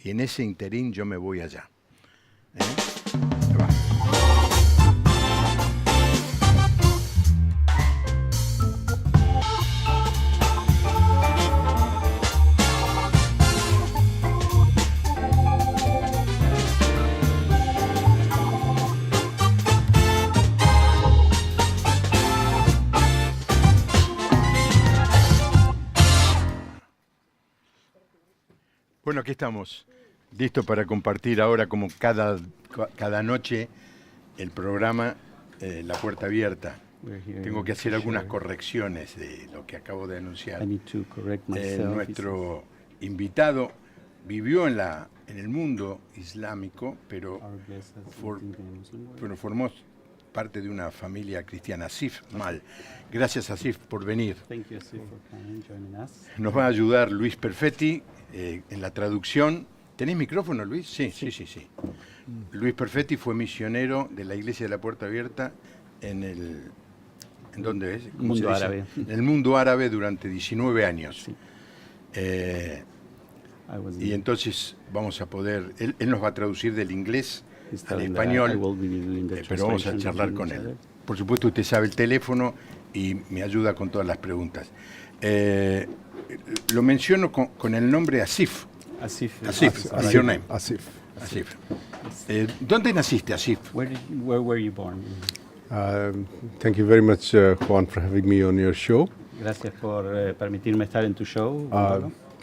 y en ese interín yo me voy allá. Va. Bueno, aquí estamos, listos para compartir ahora, como cada noche, el programa La Puerta Abierta. Tengo que hacer algunas correcciones de lo que acabo de anunciar. Nuestro invitado vivió en el mundo islámico, pero formó parte de una familia cristiana. Asif Mal. Gracias, Asif, por venir. Nos va a ayudar Luis Perfetti en la traducción. ¿Tenés micrófono, Luis? Sí. Luis Perfetti fue misionero de la Iglesia de la Puerta Abierta ¿en dónde es? Mundo árabe. En el mundo árabe durante 19 años. Sí. Y entonces vamos a poder, él nos va a traducir del inglés al español, pero vamos a charlar con él. Por supuesto, usted sabe el teléfono y me ayuda con todas las preguntas. Lo menciono con el nombre Asif. Asif, your name. Asif. ¿Dónde naciste, Asif? Where were you born? Thank you very much, Juan, for having me on your show. Gracias por permitirme estar en tu show.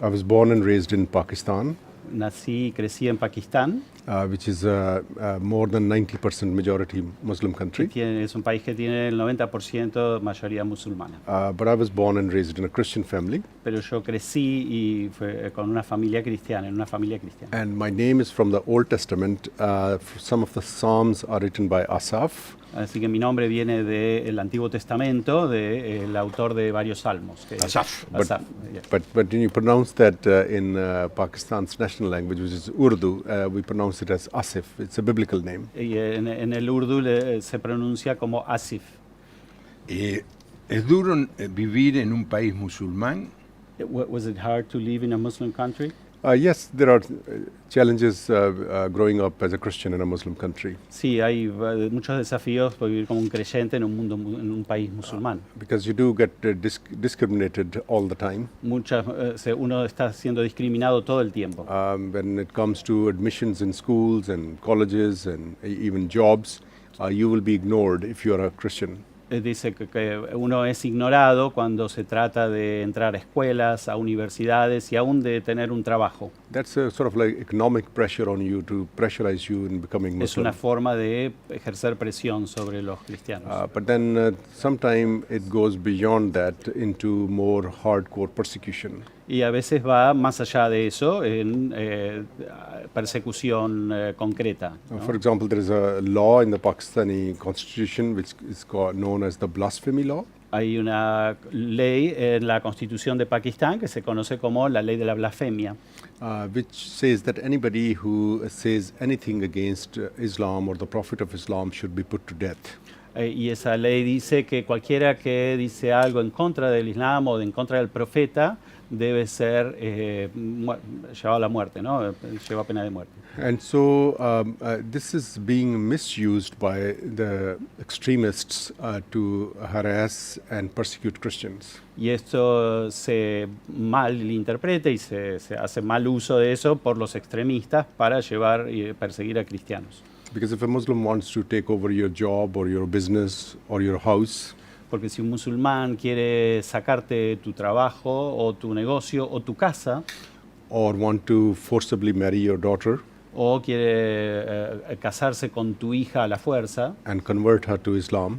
I was born and raised in Pakistan, Nací y crecí en Pakistán, which is more than 90% majority Muslim country. es un país que tiene el 90% mayoría musulmana. But I was born and raised in a Christian family. Pero yo crecí y fue con una familia cristiana, en una familia cristiana. And my name is from the Old Testament. Some of the Psalms are written by Asaph. Así que mi nombre viene del Antiguo Testamento, del autor de varios salmos. Asaf. But when you pronounce that in Pakistan's national language, which is Urdu, we pronounce it as Asif. It's a biblical name. Y en el Urdu se pronuncia como Asif. ¿Es duro vivir en un país musulmán? Was it hard to live in a Muslim country? Yes, there are challenges growing up as a Christian in a Muslim country. Sí, hay muchos desafíos por vivir como un creyente en un país musulmán. Because you do get discriminated all the time. Uno está siendo discriminado todo el tiempo. When it comes to admissions in schools and colleges and even jobs, you will be ignored if you are a Christian. Dice que uno es ignorado cuando se trata de entrar a escuelas, a universidades y aún de tener un trabajo. That's a sort of like economic pressure on you to pressurize you in becoming Muslim. Es una forma de ejercer presión sobre los cristianos. But then sometimes it goes beyond that into more hardcore persecution. Y a veces va más allá de eso en persecución concreta, ¿no? For example, there is a law in the Pakistani constitution which is known as the blasphemy law. Hay una ley en la Constitución de Pakistán que se conoce como la ley de la blasfemia. Which says that anybody who says anything against Islam or the Prophet of Islam should be put to death. Y esa ley dice que cualquiera que dice algo en contra del Islam o en contra del profeta debe ser llevado a la muerte, ¿no? Lleva pena de muerte. And so this is being misused by the extremists to harass and persecute Christians. Y esto se malinterpreta y se hace mal uso de eso por los extremistas para llevar y perseguir a cristianos. Because if a Muslim wants to take over your job or your business or your house, porque si un musulmán quiere sacarte tu trabajo o tu negocio o tu casa, or want to forcibly marry your daughter, o quiere casarse con tu hija a la fuerza and convert her to Islam,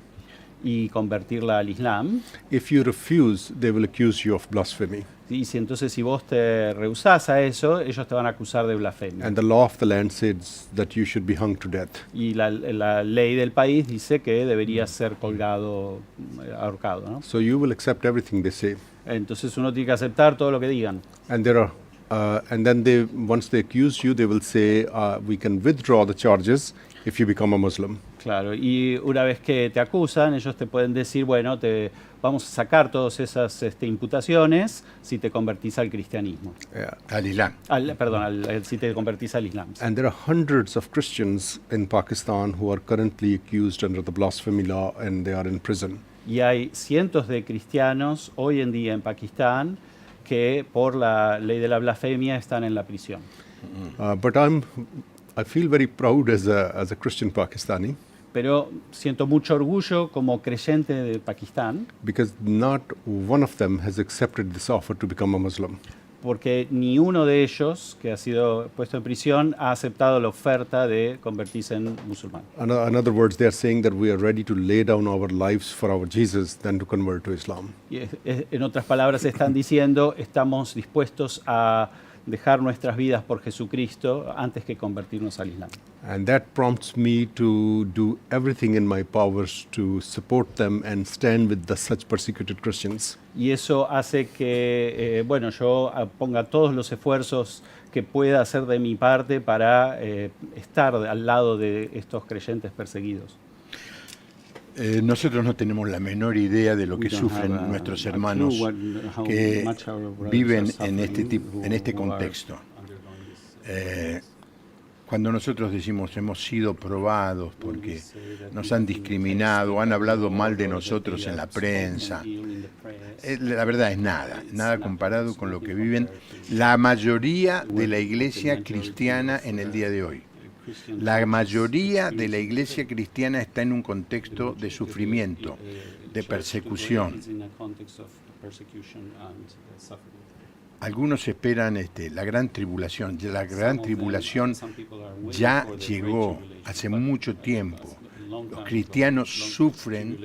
y convertirla al Islam, if you refuse, they will accuse you of blasphemy. Y entonces si vos te rehusás a eso, ellos te van a acusar de blasfemia. And the law of the land says that you should be hung to death. Y la ley del país dice que deberías ser colgado, ahorcado, ¿no? So you will accept everything they say. Entonces uno tiene que aceptar todo lo que digan. And there are, and then once they accuse you, they will say, we can withdraw the charges if you become a Muslim. Claro, y una vez que te acusan, ellos te pueden decir, bueno, te vamos a sacar todas esas imputaciones si te convertís al cristianismo. Yeah. Al Islam. Si te convertís al Islam. And there are hundreds of Christians in Pakistan who are currently accused under the blasphemy law and they are in prison. Y hay cientos de cristianos hoy en día en Pakistán que por la ley de la blasfemia están en la prisión. But I feel very proud as a Christian Pakistani Pero siento mucho orgullo como creyente de Pakistán, because not one of them has accepted this offer to become a Muslim. porque ni uno de ellos que ha sido puesto en prisión ha aceptado la oferta de convertirse en musulmán. In other words, they are saying that we are ready to lay down our lives for our Jesus than to convert to Islam. Y en otras palabras, están diciendo, estamos dispuestos a dejar nuestras vidas por Jesucristo antes que convertirnos al Islam. And that prompts me to do everything in my powers to support them and stand with such persecuted Christians. Y eso hace que, yo ponga todos los esfuerzos que pueda hacer de mi parte para estar al lado de estos creyentes perseguidos. Nosotros no tenemos la menor idea de lo que sufren nuestros hermanos que viven en este contexto. Cuando nosotros decimos hemos sido probados porque nos han discriminado, han hablado mal de nosotros en la prensa, la verdad es nada comparado con lo que viven la mayoría de la iglesia cristiana en el día de hoy. La mayoría de la iglesia cristiana está en un contexto de sufrimiento, de persecución. Algunos esperan la gran tribulación. La gran tribulación ya llegó hace mucho tiempo. Los cristianos sufren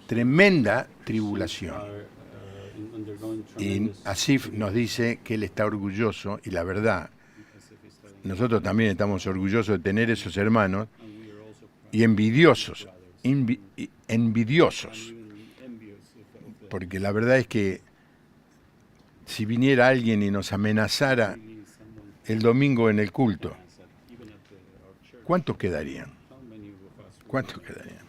tremenda tribulación. Y Asif nos dice que él está orgulloso, y la verdad, nosotros también estamos orgullosos de tener esos hermanos, y envidiosos, porque la verdad es que si viniera alguien y nos amenazara el domingo en el culto, ¿cuántos quedarían? ¿Cuántos quedarían?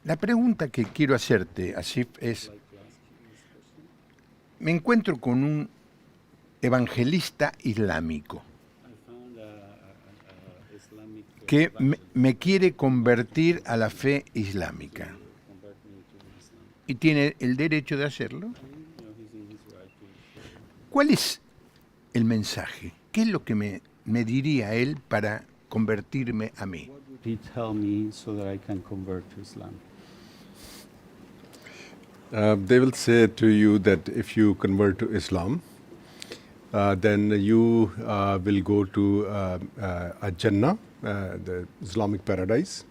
La pregunta que quiero hacerte, Asif, es: me encuentro con un evangelista islámico que me quiere convertir a la fe islámica y tiene el derecho de hacerlo. ¿Cuál es el mensaje? ¿Qué es lo que me diría él para convertirme a mí? They will say to you that if you convert to Islam, then you will go to a Jannah, the Islamic paradise.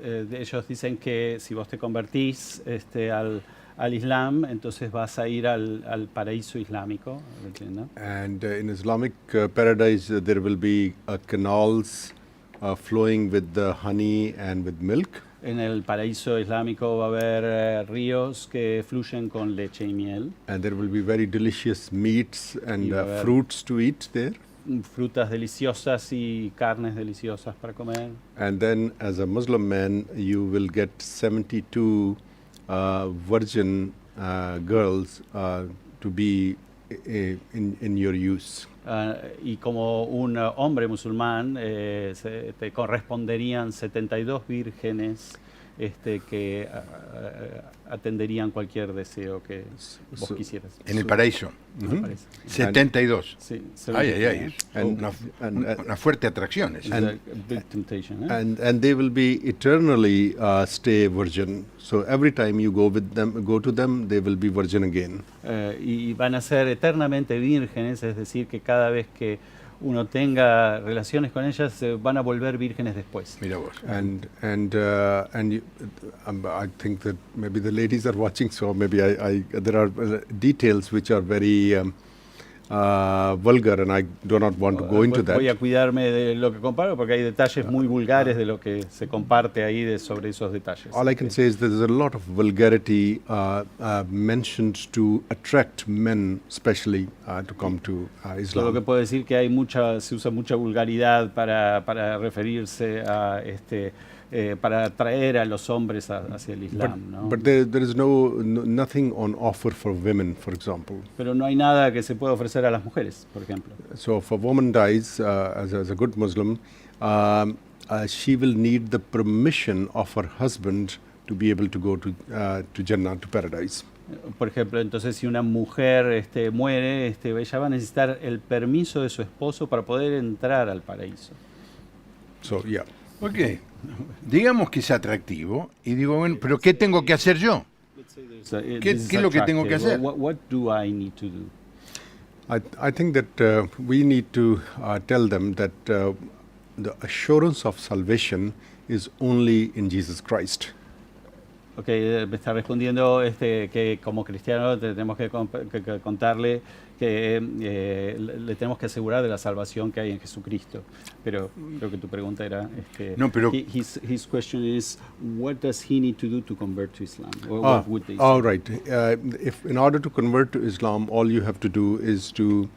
Ellos dicen que si vos te convertís al Islam, entonces vas a ir al paraíso islámico. And in Islamic paradise, there will be canals flowing with the honey and with milk. En el paraíso islámico va a haber ríos que fluyen con leche y miel. And there will be very delicious meats and fruits to eat there. Frutas deliciosas y carnes deliciosas para comer. And then as a Muslim man, you will get 72 virgin girls to be in your use. Y como un hombre musulmán, te corresponderían 72 vírgenes que atenderían cualquier deseo que vos quisieras. En el paraíso. En el paraíso. 72. Sí, Ay. Una fuerte atracción. And they will be eternally stay virgin. So every time you go to them, they will be virgin again. Y van a ser eternamente vírgenes, es decir, que cada vez que uno tenga relaciones con ellas, se van a volver vírgenes después. Mira vos. And I think that maybe the ladies are watching, so maybe there are details which are very vulgar, and I do not want to go into that. Voy a cuidarme de lo que comparo porque hay detalles muy vulgares de lo que se comparte ahí sobre esos detalles. All I can say is there's a lot of vulgarity mentioned to attract men, especially to come to Islam. Lo que puedo decir que se usa mucha vulgaridad para referirse a para atraer a los hombres hacia el Islam, ¿no? But there is nothing on offer for women, for example. Pero no hay nada que se pueda ofrecer a las mujeres, por ejemplo. So if a woman dies as a good Muslim, she will need the permission of her husband to be able to go to Jannah, to paradise. Por ejemplo, entonces si una mujer muere, ella va a necesitar el permiso de su esposo para poder entrar al paraíso. So, yeah. Ok, digamos que es atractivo y digo, bueno, pero ¿qué tengo que hacer yo? ¿Qué es lo que tengo que hacer? What do I need to do? I think that we need to tell them that the assurance of salvation is only in Jesus Christ. Ok, me está respondiendo que como cristiano tenemos que contarle que le tenemos que asegurar de la salvación que hay en Jesucristo. Pero creo que tu pregunta era, no, pero his question is, what does he need to do to convert to Islam? Or what would they say? All right. If in order to convert to Islam, all you have to do is to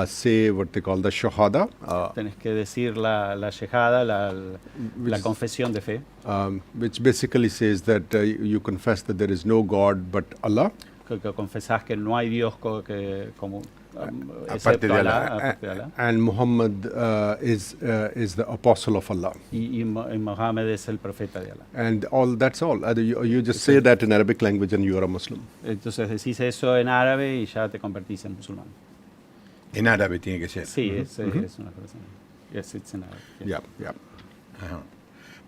say what they call the shahada. Tienes que decir la shahada, la confesión de fe. Which basically says that you confess that there is no God but Allah. Que confesás que no hay Dios aparte de Allah. And Muhammad is the apostle of Allah. Y Muhammad es el profeta de Allah. And that's all. You just say that in Arabic language and you are a Muslim. Entonces decís eso en árabe y ya te convertís en musulmán. En árabe tiene que ser. Sí, es una cosa. Yes, it's in Arabic. Yes. Yeah. Ajá.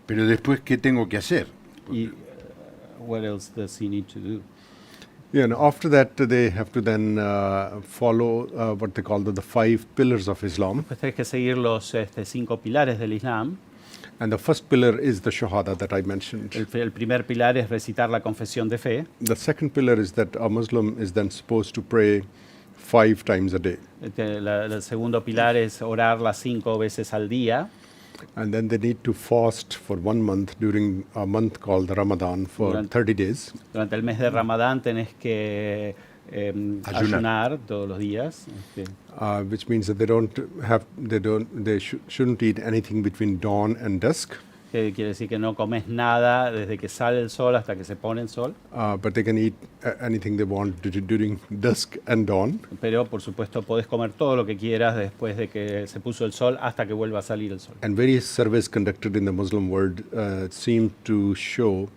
Pero después, ¿qué tengo que hacer? Y what else does he need to do? Yeah, and after that they have to then follow what they call the 5 pillars of Islam. Pues tienes que seguir los 5 pilares del Islam. And the first pillar is the shahada that I mentioned. El primer pilar es recitar la confesión de fe. The second pillar is that a Muslim is then supposed to pray 5 times a day. El segundo pilar es orar las 5 veces al día. And then they need to fast for 1 month during a month called Ramadan for 30 days. Durante el mes de Ramadán tenés que ayunar todos los días. Which means that they shouldn't eat anything between dawn and dusk. Que quiere decir que no comes nada desde que sale el sol hasta que se pone el sol. But they can eat anything they want during dusk and dawn. Pero por supuesto podés comer todo lo que quieras después de que se puso el sol hasta que vuelva a salir el sol. And various surveys conducted in the Muslim world seem to show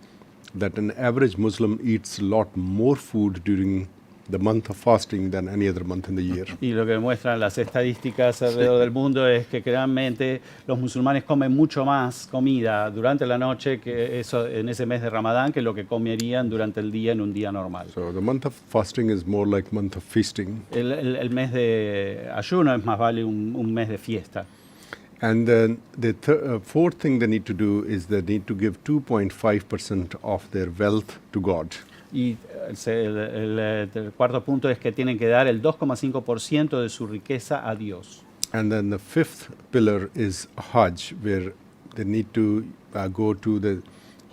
that an average Muslim eats a lot more food during the month of fasting than any other month in the year. Y lo que muestran las estadísticas alrededor del mundo es que realmente los musulmanes comen mucho más comida durante la noche que eso en ese mes de Ramadán que lo que comerían durante el día en un día normal. So the month of fasting is more like month of feasting. El mes de ayuno es más vale un mes de fiesta. And then the fourth thing they need to do is they need to give 2.5% of their wealth to God. Y el cuarto punto es que tienen que dar el 2,5% de su riqueza a Dios. And then the fifth pillar is Hajj, where they need to go to the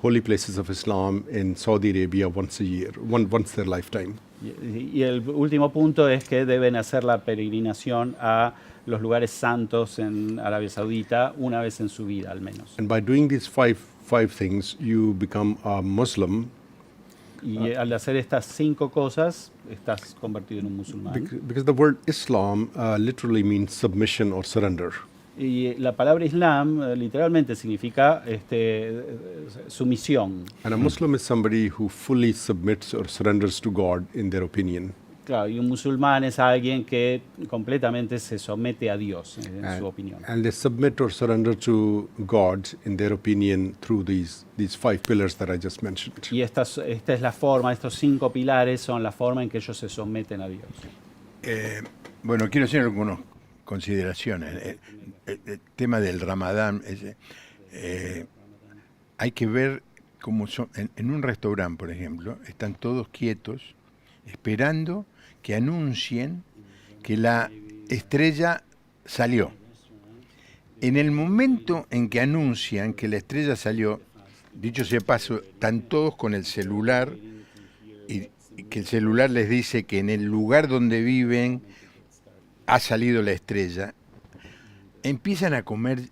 holy places of Islam in Saudi Arabia once a year, once their lifetime. Y el último punto es que deben hacer la peregrinación a los lugares santos en Arabia Saudita una vez en su vida al menos. And by doing these five things, you become a Muslim. Y al hacer estas 5 cosas, estás convertido en un musulmán. Because the word Islam literally means submission or surrender. Y la palabra Islam literalmente significa sumisión. And a Muslim is somebody who fully submits or surrenders to God in their opinion. Claro, y un musulmán es alguien que completamente se somete a Dios, en su opinión. And they submit or surrender to God, in their opinion, through these 5 pillars that I just mentioned. Y esta es la forma, estos 5 pilares son la forma en que ellos se someten a Dios. Bueno, quiero hacer algunas consideraciones. El tema del Ramadán, hay que ver cómo son. En un restaurante, por ejemplo, están todos quietos, esperando que anuncien que la estrella salió. En el momento en que anuncian que la estrella salió, dicho sea de paso, están todos con el celular y que el celular les dice que en el lugar donde viven ha salido la estrella, empiezan a comer.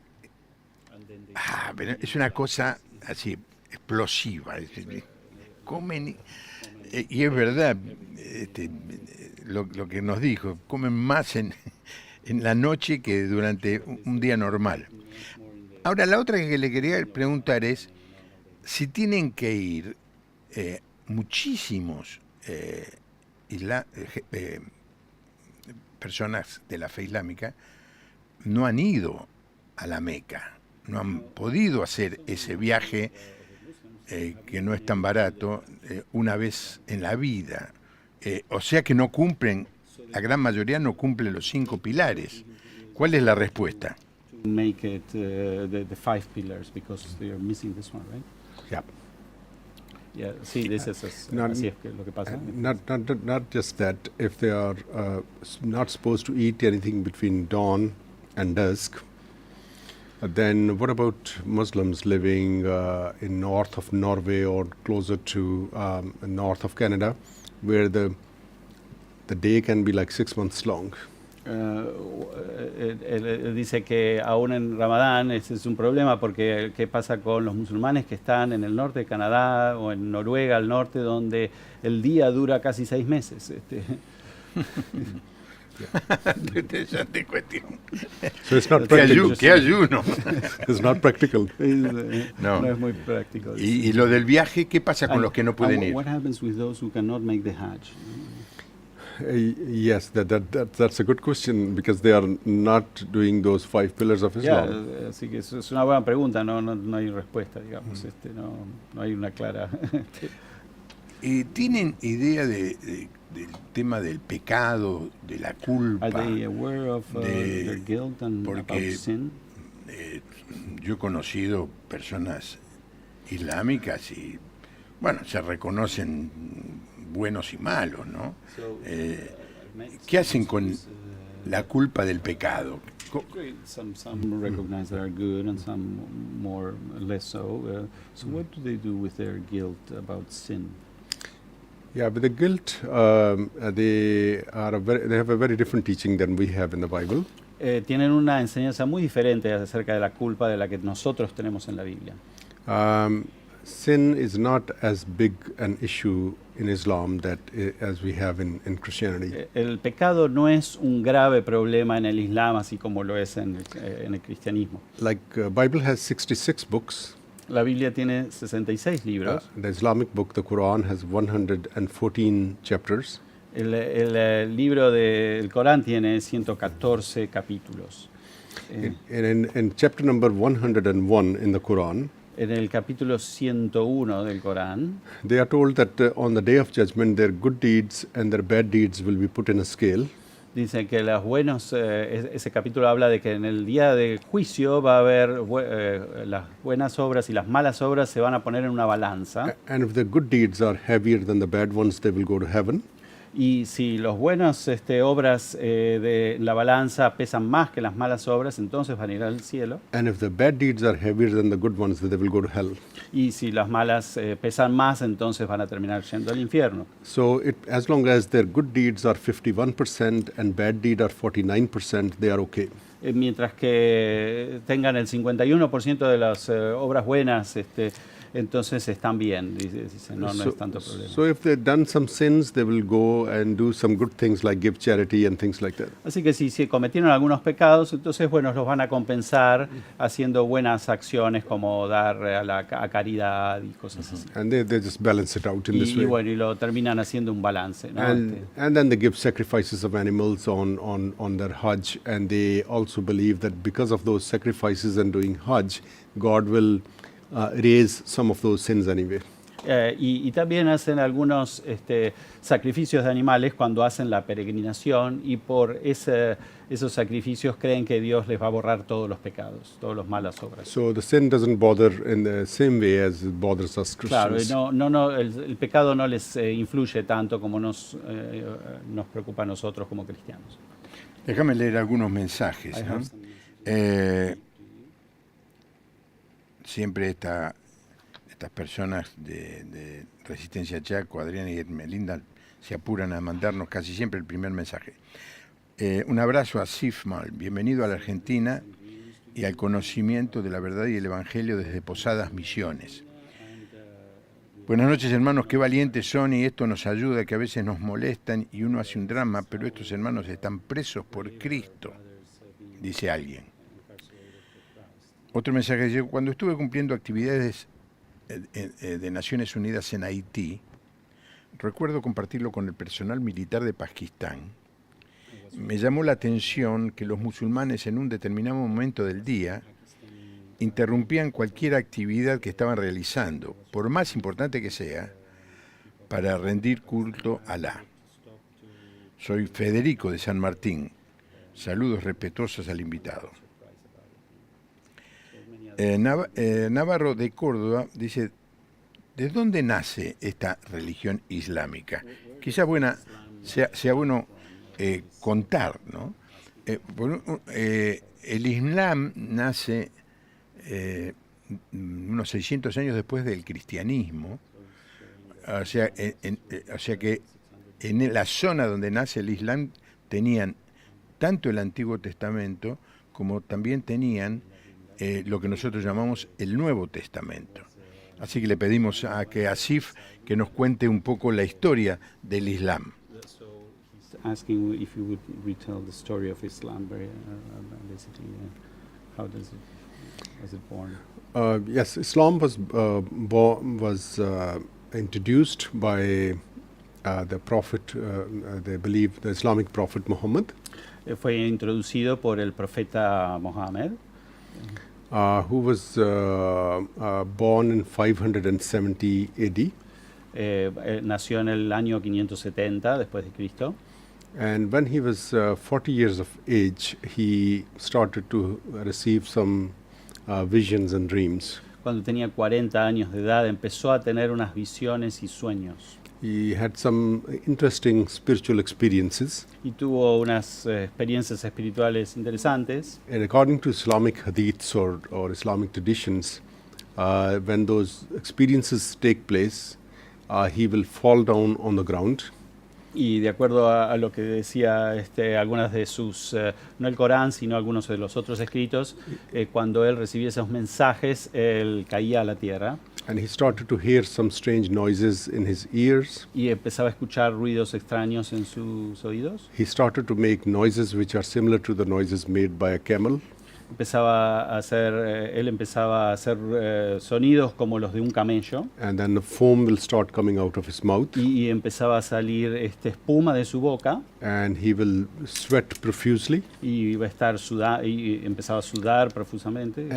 Pero es una cosa así explosiva. Comen, y es verdad, lo que nos dijo, comen más en la noche que durante un día normal. Ahora, la otra que le quería preguntar es si tienen que ir muchísimos personas de la fe islámica, no han ido a la Meca, no han podido hacer ese viaje que no es tan barato una vez en la vida. O sea que no cumplen, la gran mayoría no cumple los 5 pilares. ¿Cuál es la respuesta? Make it the 5 pillars because they are missing this one, right? Yeah. Yeah, sí, this is así es que lo que pasa. Not just that, if they are not supposed to eat anything between dawn and dusk, then what about Muslims living in north of Norway or closer to north of Canada, where the day can be like 6 months long? Él dice que aún en Ramadán ese es un problema porque ¿qué pasa con los musulmanes que están en el norte de Canadá o en Noruega al norte donde el día dura casi 6 meses? Interesante cuestión. So it's not practical. ¿Qué ayuno? It's not practical. No es muy práctico. ¿Y lo del viaje qué pasa con los que no pueden ir? What happens with those who cannot make the Hajj? Yes, that's a good question because they are not doing those 5 pillars of Islam. Así que es una buena pregunta, no hay respuesta, digamos, no hay una clara. ¿Tienen idea del tema del pecado, de la culpa? Are they aware of their guilt and about sin? Yo he conocido personas islámicas y, bueno, se reconocen buenos y malos, ¿no? ¿Qué hacen con la culpa del pecado? Some recognize they are good and some more less so. So what do they do with their guilt about sin? Yeah, with the guilt, they have a very different teaching than we have in the Bible. Tienen una enseñanza muy diferente acerca de la culpa de la que nosotros tenemos en la Biblia. Sin is not as big an issue in Islam as we have in Christianity. El pecado no es un grave problema en el Islam así como lo es en el cristianismo. Like Bible has 66 books. La Biblia tiene 66 libros. The Islamic book, the Quran, has 114 chapters. El libro del Corán tiene 114 capítulos. In chapter number 101 in the Quran, en el capítulo 101 del Corán, they are told that on the day of judgment, their good deeds and their bad deeds will be put in a scale. Dice que ese capítulo habla de que en el día del juicio va a haber las buenas obras y las malas obras se van a poner en una balanza. And if the good deeds are heavier than the bad ones, they will go to heaven. Y si las buenas obras de la balanza pesan más que las malas obras, entonces van a ir al cielo. And if the bad deeds are heavier than the good ones, they will go to hell. Y si las malas pesan más, entonces van a terminar yendo al infierno. So as long as their good deeds are 51% and bad deeds are 49%, they are okay. Mientras que tengan el 51% de las obras buenas, entonces están bien, dice, no es tanto problema. So if they've done some sins, they will go and do some good things like give charity and things like that. Así que si cometieron algunos pecados, entonces bueno, los van a compensar haciendo buenas acciones como dar a caridad y cosas así. And they just balance it out in this way. Y bueno, y lo terminan haciendo un balance, ¿no? And then they give sacrifices of animals on their Hajj, and they also believe that because of those sacrifices and doing Hajj, God will raise some of those sins anyway. Y también hacen algunos sacrificios de animales cuando hacen la peregrinación y por esos sacrificios creen que Dios les va a borrar todos los pecados, todas las malas obras. So the sin doesn't bother in the same way as it bothers us Christians. Claro, el pecado no les influye tanto como nos preocupa a nosotros como cristianos. Déjame leer algunos mensajes, I ¿no? have some- Siempre estas personas de Resistencia Chaco, Adriana y Melinda, se apuran a mandarnos casi siempre el primer mensaje. Un abrazo a Sifmal, bienvenido a la Argentina y al conocimiento de la verdad y el Evangelio desde Posadas Misiones. Buenas noches, hermanos, qué valientes son y esto nos ayuda, que a veces nos molestan y uno hace un drama, pero estos hermanos están presos por Cristo, dice alguien. Otro mensaje dice, cuando estuve cumpliendo actividades de Naciones Unidas en Haití, recuerdo compartirlo con el personal militar de Pakistán. Me llamó la atención que los musulmanes en un determinado momento del día interrumpían cualquier actividad que estaban realizando, por más importante que sea, para rendir culto a Alá. Soy Federico de San Martín. Saludos respetuosos al invitado. Navarro de Córdoba dice, ¿de dónde nace esta religión islámica? Quizá sea bueno contar, ¿no? El Islam nace unos 600 años después del cristianismo, o sea que en la zona donde nace el Islam tenían tanto el Antiguo Testamento como también tenían lo que nosotros llamamos el Nuevo Testamento. Así que le pedimos a Asif que nos cuente un poco la historia del Islam. Asking if you would retell the story of Islam, basically, how was it born? Yes, Islam was introduced by the Prophet, they believe the Islamic Prophet Muhammad. Fue introducido por el profeta Mohammed, Who was born in 570 AD. Nació en el año 570 después de Cristo. And when he was 40 years of age, he started to receive some visions and dreams. Cuando tenía 40 años de edad empezó a tener unas visiones y sueños. He had some interesting spiritual experiences. Y tuvo unas experiencias espirituales interesantes. And according to Islamic hadiths or Islamic traditions, when those experiences take place, he will fall down on the ground. Y de acuerdo a lo que decía algunas de sus, no el Corán, sino algunos de los otros escritos, cuando él recibía esos mensajes, él caía a la tierra. And he started to hear some strange noises in his ears. Y empezaba a escuchar ruidos extraños en sus oídos. He started to make noises which are similar to the noises made by a camel. Él empezaba a hacer sonidos como los de un camello. And then the foam will start coming out of his mouth. Y empezaba a salir espuma de su boca. And he will sweat profusely. Y iba a estar y empezaba a sudar profusamente.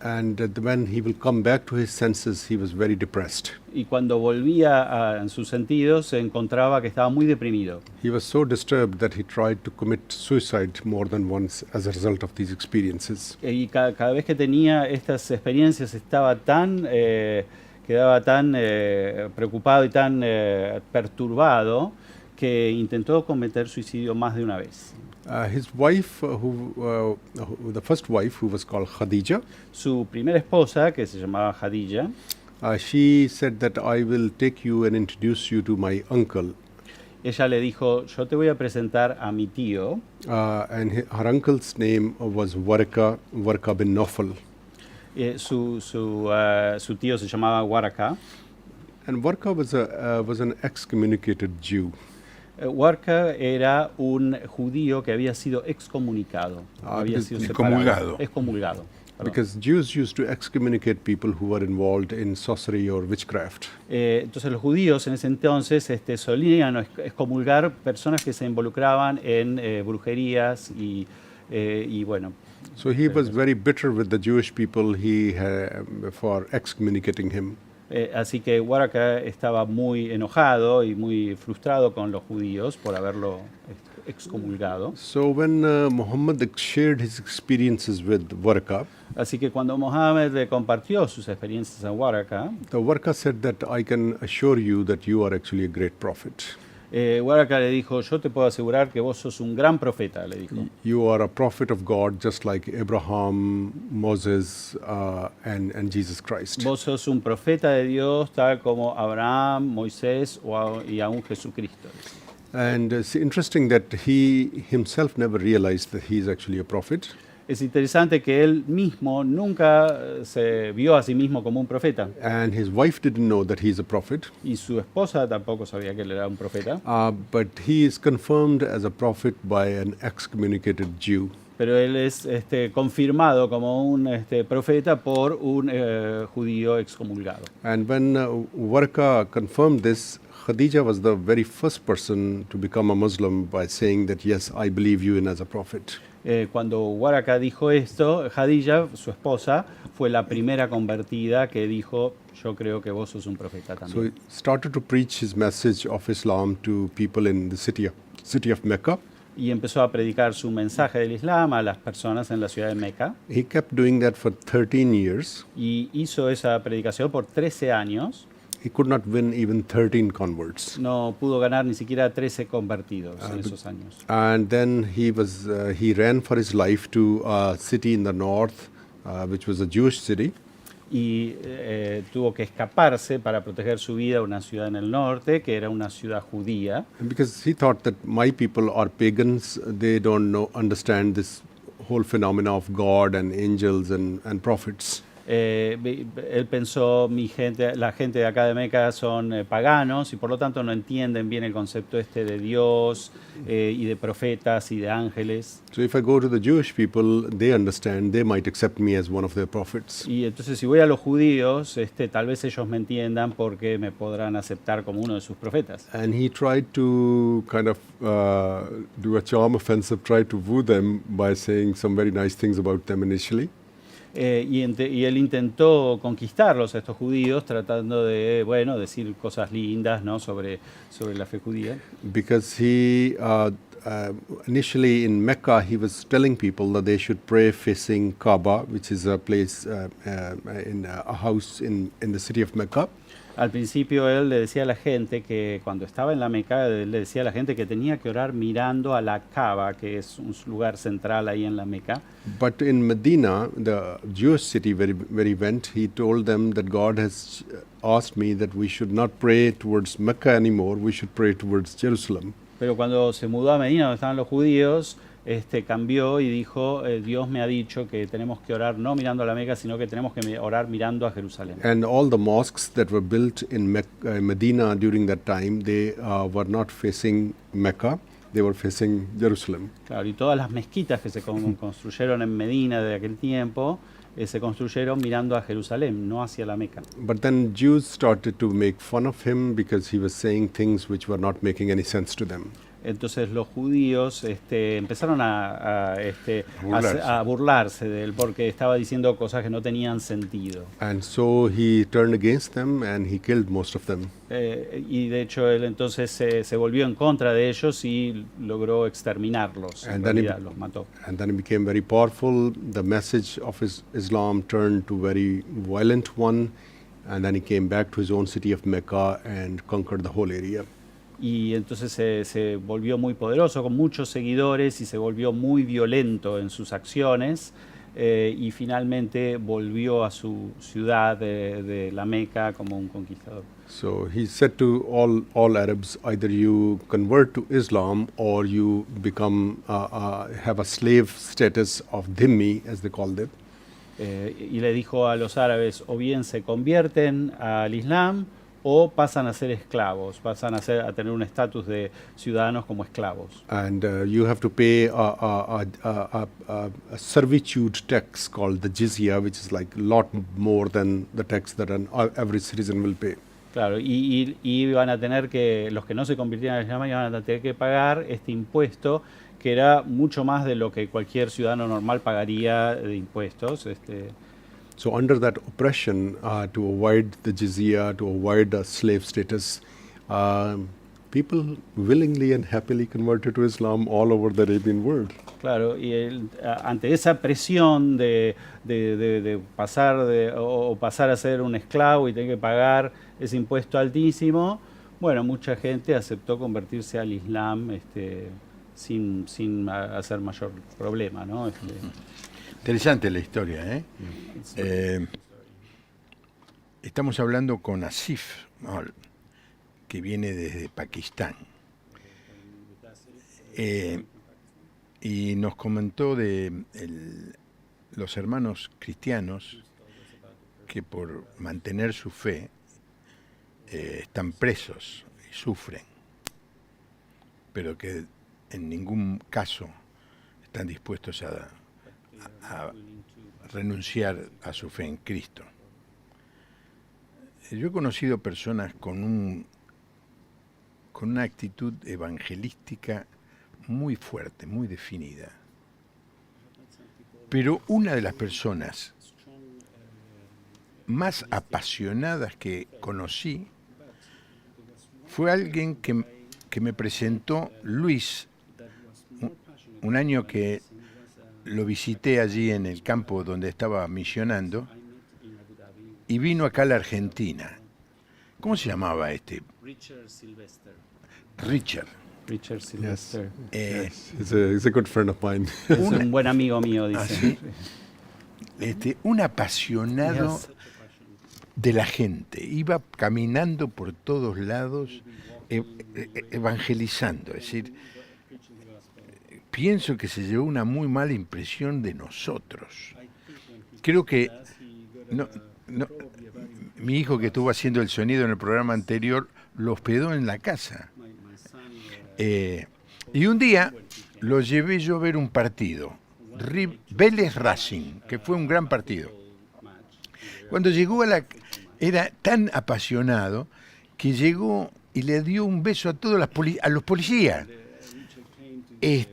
And when he will come back to his senses, he was very depressed. Y cuando volvía en sus sentidos, se encontraba que estaba muy deprimido. He was so disturbed that he tried to commit suicide more than once as a result of these experiences. Y cada vez que tenía estas experiencias quedaba tan preocupado y tan perturbado que intentó cometer suicidio más de una vez. His wife, the first wife, who was called Khadija, su primera esposa, que se llamaba Khadija, she said that I will take you and introduce you to my uncle. Ella le dijo, yo te voy a presentar a mi tío. And her uncle's name was Waraka bin Nawfal. Su tío se llamaba Waraka. And Waraka was an excommunicated Jew. Waraka era un judío que había sido excomunicado, había sido separado, excomulgado. Because Jews used to excommunicate people who were involved in sorcery or witchcraft. Entonces los judíos en ese entonces solían excomulgar personas que se involucraban en brujerías y bueno. So he was very bitter with the Jewish people for excommunicating him. Así que Waraka estaba muy enojado y muy frustrado con los judíos por haberlo excomulgado. So when Muhammad shared his experiences with Waraka, así que cuando Muhammad le compartió sus experiencias a Waraka, the Waraka said that I can assure you that you are actually a great prophet. Waraka le dijo, yo te puedo asegurar que vos sos un gran profeta, le dijo. You are a prophet of God, just like Abraham, Moses, and Jesus Christ. Vos sos un profeta de Dios, tal como Abraham, Moisés y aún Jesucristo. And it's interesting that he himself never realized that he is actually a prophet. Es interesante que él mismo nunca se vio a sí mismo como un profeta. And his wife didn't know that he's a prophet. Y su esposa tampoco sabía que él era un profeta. But he is confirmed as a prophet by an excommunicated Jew. Pero él es confirmado como un profeta por un judío excomulgado. And when Waraka confirmed this, Khadija was the very first person to become a Muslim by saying that, yes, I believe you in as a prophet. Cuando Waraka dijo esto, Khadija, su esposa, fue la primera convertida que dijo, yo creo que vos sos un profeta So he también. started to preach his message of Islam to people in the city of Mecca. Y empezó a predicar su mensaje del Islam a las personas en la ciudad de Meca. He kept doing that for 13 years. Y hizo esa predicación por 13 años. He could not win even 13 converts. No pudo ganar ni siquiera 13 convertidos en esos años. And then he ran for his life to a city in the north, which was a Jewish city. Y tuvo que escaparse para proteger su vida a una ciudad en el norte, que era una ciudad judía. And because he thought that my people are pagans, they don't understand this whole phenomena of God and angels and prophets. Él pensó, la gente de acá de Meca son paganos y por lo tanto no entienden bien el concepto de Dios y de profetas y de ángeles. So if I go to the Jewish people, they understand, they might accept me as one of their prophets. Y entonces si voy a los judíos, tal vez ellos me entiendan porque me podrán aceptar como uno de sus profetas. And he tried to kind of do a charm offensive, tried to woo them by saying some very nice things about them initially. Y él intentó conquistarlos a estos judíos tratando de, bueno, decir cosas lindas, ¿no? sobre la fe judía. Because he initially in Mecca he was telling people that they should pray facing Kaaba, which is a place in a house in the city of Mecca. Al principio él le decía a la gente que cuando estaba en la Meca, él le decía a la gente que tenía que orar mirando a la Kaaba, que es un lugar central ahí en la Meca. But in Medina, the Jewish city where he went, he told them that God has asked me that we should not pray towards Mecca anymore, we should pray towards Jerusalem. Pero cuando se mudó a Medina, donde estaban los judíos, cambió y dijo, Dios me ha dicho que tenemos que orar no mirando a la Meca, sino que tenemos que orar mirando a Jerusalén. And all the mosques that were built in Medina during that time, they were not facing Mecca, they were facing Jerusalem. Claro, y todas las mezquitas que se construyeron en Medina de aquel tiempo, se construyeron mirando a Jerusalén, no hacia la Meca. But then Jews started to make fun of him because he was saying things which were not making any sense to them. Entonces los judíos empezaron a burlarse de él porque estaba diciendo cosas que no tenían sentido. And so he turned against them and he killed most of them. Y de hecho él entonces se volvió en contra de ellos y logró exterminarlos. En realidad, los mató. And then it became very powerful. The message of Islam turned to a very violent one. And then he came back to his own city of Mecca and conquered the whole area. Y entonces se volvió muy poderoso, con muchos seguidores, y se volvió muy violento en sus acciones, y finalmente volvió a su ciudad de la Meca como un conquistador. So he said to all Arabs, either you convert to Islam or you become have a slave status of dhimmi, as they called it. Y le dijo a los árabes, o bien se convierten al Islam, o pasan a ser esclavos, pasan a tener un estatus de ciudadanos como esclavos. And you have to pay a servitude tax called the jizya, which is like a lot more than the tax that an average citizen will pay. Claro, y van a tener que, los que no se convirtieron al Islam, van a tener que pagar este impuesto, que era mucho más de lo que cualquier ciudadano normal pagaría de impuestos. So under that oppression, to avoid the jizya, to avoid the slave status, people willingly and happily converted to Islam all over the Arabian world. Claro, y ante esa presión de pasar a ser un esclavo y tener que pagar ese impuesto altísimo, Bueno, mucha gente aceptó convertirse al Islam sin hacer mayor problema, ¿no? Interesante la historia, ¿eh? Estamos hablando con Asif, que viene desde Pakistán. Y nos comentó de los hermanos cristianos que por mantener su fe están presos y sufren, pero que en ningún caso están dispuestos a renunciar a su fe en Cristo. Yo he conocido personas con una actitud evangelística muy fuerte, muy definida. Pero una de las personas más apasionadas que conocí fue alguien que me presentó Luis, un año que lo visité allí en el campo donde estaba misionando, y vino acá a la Argentina. ¿Cómo se llamaba este? Richard Sylvester. Richard. Richard Sylvester. Yes. He's a good friend of mine. Es un buen amigo mío, dice. ¿Sí? Un apasionado de la gente. Iba caminando por todos lados, evangelizando. Es decir, pienso que se llevó una muy mala impresión de nosotros. Creo que mi hijo, que estuvo haciendo el sonido en el programa anterior, lo hospedó en la casa. Y un día lo llevé yo a ver un partido, Vélez Racing, que fue un gran partido. Cuando llegó era tan apasionado que llegó y le dio un beso a todos a los policías. Y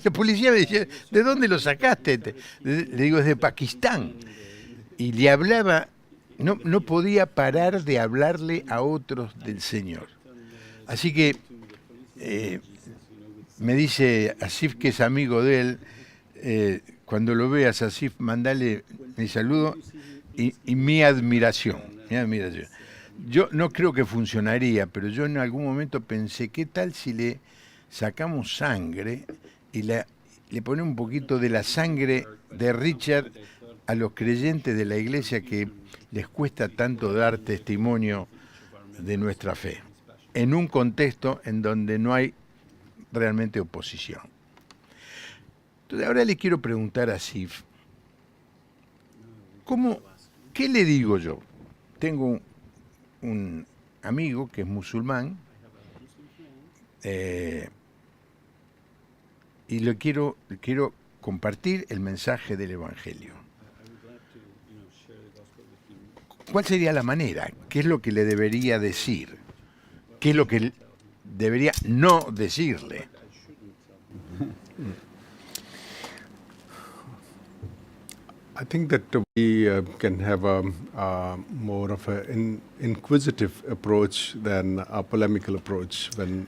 la policía me decía, ¿de dónde lo sacaste? Le digo, es de Pakistán. Y le hablaba, no podía parar de hablarle a otros del Señor. Así que me dice Asif, que es amigo de él, cuando lo veas, Asif, mandale mi saludo y mi admiración. Yo no creo que funcionaría, pero yo en algún momento pensé, ¿qué tal si le sacamos sangre y le ponemos un poquito de la sangre de Richard a los creyentes de la iglesia que les cuesta tanto dar testimonio de nuestra fe, en un contexto en donde no hay realmente oposición? Entonces ahora le quiero preguntar a Sif, ¿qué le digo yo? Tengo un amigo que es musulmán, y le quiero compartir el mensaje del Evangelio. ¿Cuál sería la manera? ¿Qué es lo que le debería decir? ¿Qué es lo que debería no decirle? I think that we can have a more of an inquisitive approach than a polemical approach when